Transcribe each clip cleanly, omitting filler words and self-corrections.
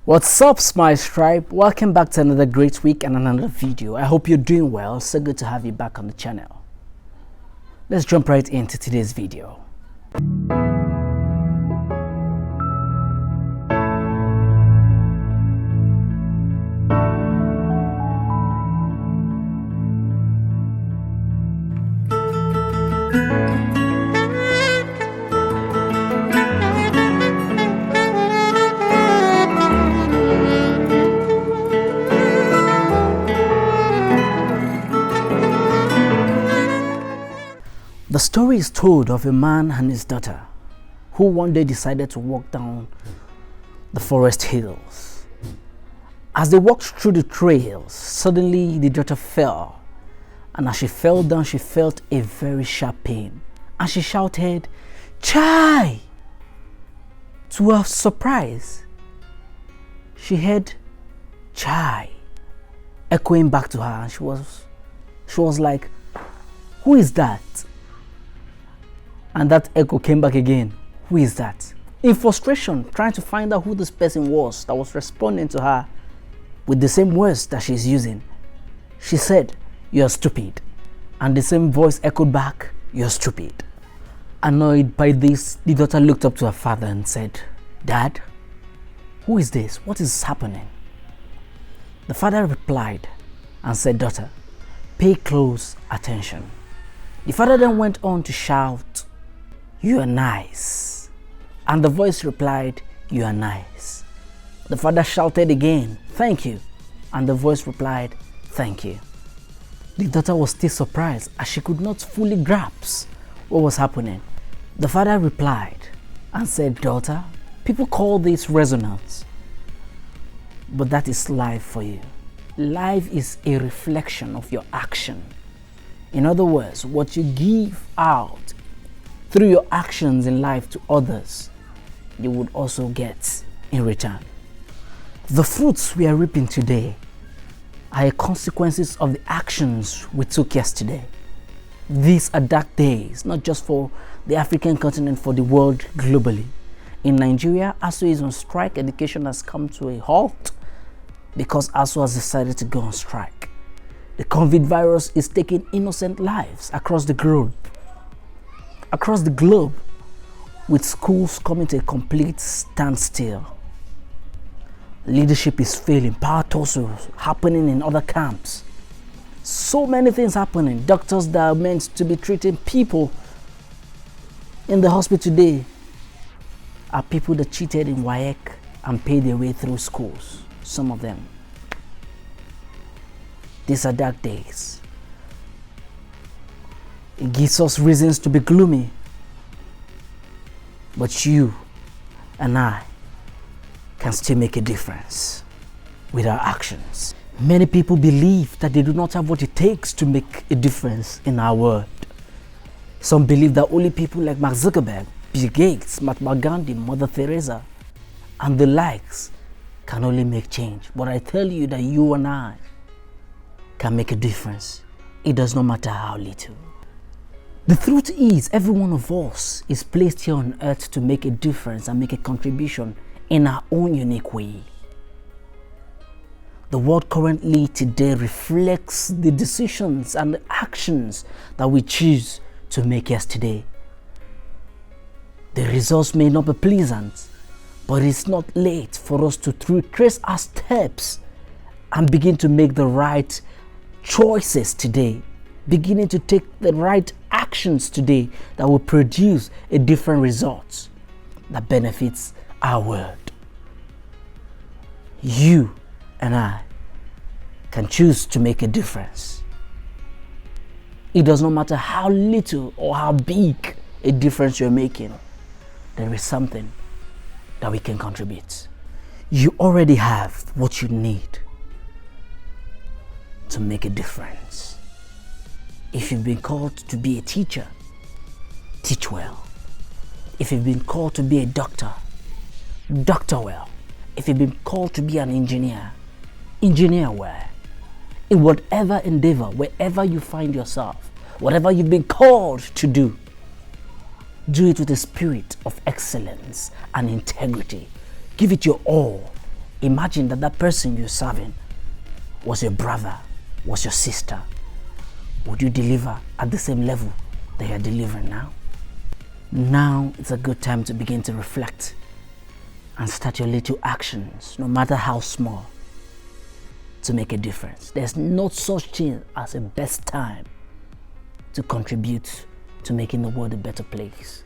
What's up, Smile Stripe? Welcome back to another great week and another video. I hope you're doing well. So good to have you back on the channel. Let's jump right into today's video. The story is told of a man and his daughter who one day decided to walk down the forest hills. As they walked through the trails, suddenly the daughter fell, and as she fell down, she felt a very sharp pain, and she shouted, "Chai!" To her surprise, she heard "Chai" echoing back to her, and she was like, "Who is that?" And that echo came back again. Who is that? In frustration, trying to find out who this person was that was responding to her with the same words that she's using, she said, "You're stupid." And the same voice echoed back, "You're stupid." Annoyed by this, the daughter looked up to her father and said, "Dad, who is this? What is happening?" The father replied and said, "Daughter, pay close attention." The father then went on to shout, "You are nice." And the voice replied, "You are nice." The father shouted again, "Thank you." And the voice replied, "Thank you." The daughter was still surprised as she could not fully grasp what was happening. The father replied and said, "Daughter, people call this resonance, but that is life for you. Life is a reflection of your action. In other words, what you give out through your actions in life to others, you would also get in return. The fruits we are reaping today are consequences of the actions we took yesterday. These are dark days, not just for the African continent, for the world globally. In Nigeria, ASU is on strike. Education has come to a halt because ASU has decided to go on strike. The COVID virus is taking innocent lives across the globe. With schools coming to a complete standstill. Leadership is failing, power tussles happening in other camps. So many things happening. Doctors that are meant to be treating people in the hospital today are people that cheated in WAEC and paid their way through schools, some of them. These are dark days. It gives us reasons to be gloomy. But you and I can still make a difference with our actions. Many people believe that they do not have what it takes to make a difference in our world. Some believe that only people like Mark Zuckerberg, Bill Gates, Mahatma Gandhi, Mother Teresa, and the likes can only make change. But I tell you that you and I can make a difference. It does not matter how little. The truth is, every one of us is placed here on earth to make a difference and make a contribution in our own unique way. The world currently today reflects the decisions and the actions that we choose to make yesterday. The results may not be pleasant, but it's not late for us to retrace our steps and begin to make the right choices today. Beginning to take the right actions today that will produce a different result that benefits our world. You and I can choose to make a difference. It does not matter how little or how big a difference you're making, there is something that we can contribute. You already have what you need to make a difference. If you've been called to be a teacher, teach well. If you've been called to be a doctor, doctor well. If you've been called to be an engineer, engineer well. In whatever endeavor, wherever you find yourself, whatever you've been called to do it with a spirit of excellence and integrity. Give it your all Imagine that that person you're serving was your brother, was your sister. Would you deliver at the same level that you're delivering now? Now it's a good time to begin to reflect and start your little actions, no matter how small, to make a difference. There's no such thing as a best time to contribute to making the world a better place.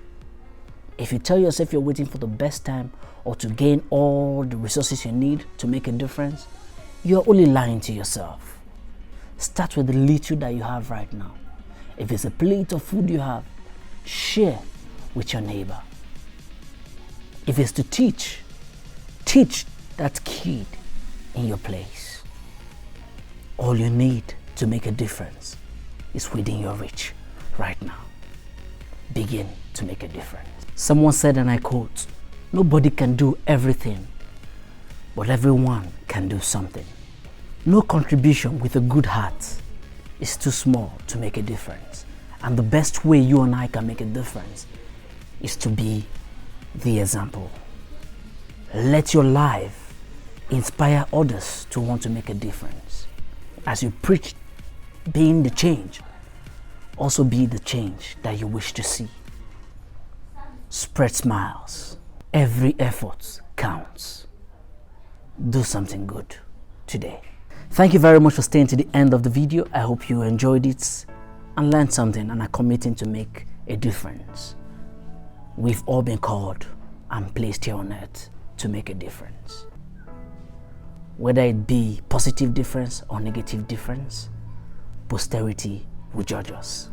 If you tell yourself you're waiting for the best time or to gain all the resources you need to make a difference, you're only lying to yourself. Start with the little that you have right now. If it's a plate of food you have, share with your neighbor. If it's to teach that kid in your place. All you need to make a difference is within your reach right now. Begin to make a difference. Someone said, and I quote, "Nobody can do everything, but everyone can do something." No contribution with a good heart is too small to make a difference. And the best way you and I can make a difference is to be the example. Let your life inspire others to want to make a difference. As you preach being the change, also be the change that you wish to see. Spread smiles. Every effort counts. Do something good today. Thank you very much for staying to the end of the video. I hope you enjoyed it and learned something and are committing to make a difference. We've all been called and placed here on earth to make a difference. Whether it be positive difference or negative difference, posterity will judge us.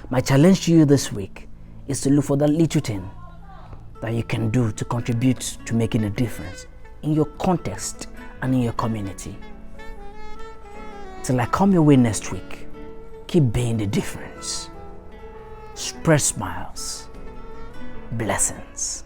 My challenge to you this week is to look for that little thing that you can do to contribute to making a difference in your context and in your community. Till I come your way next week, keep being the difference. Spread smiles. Blessings.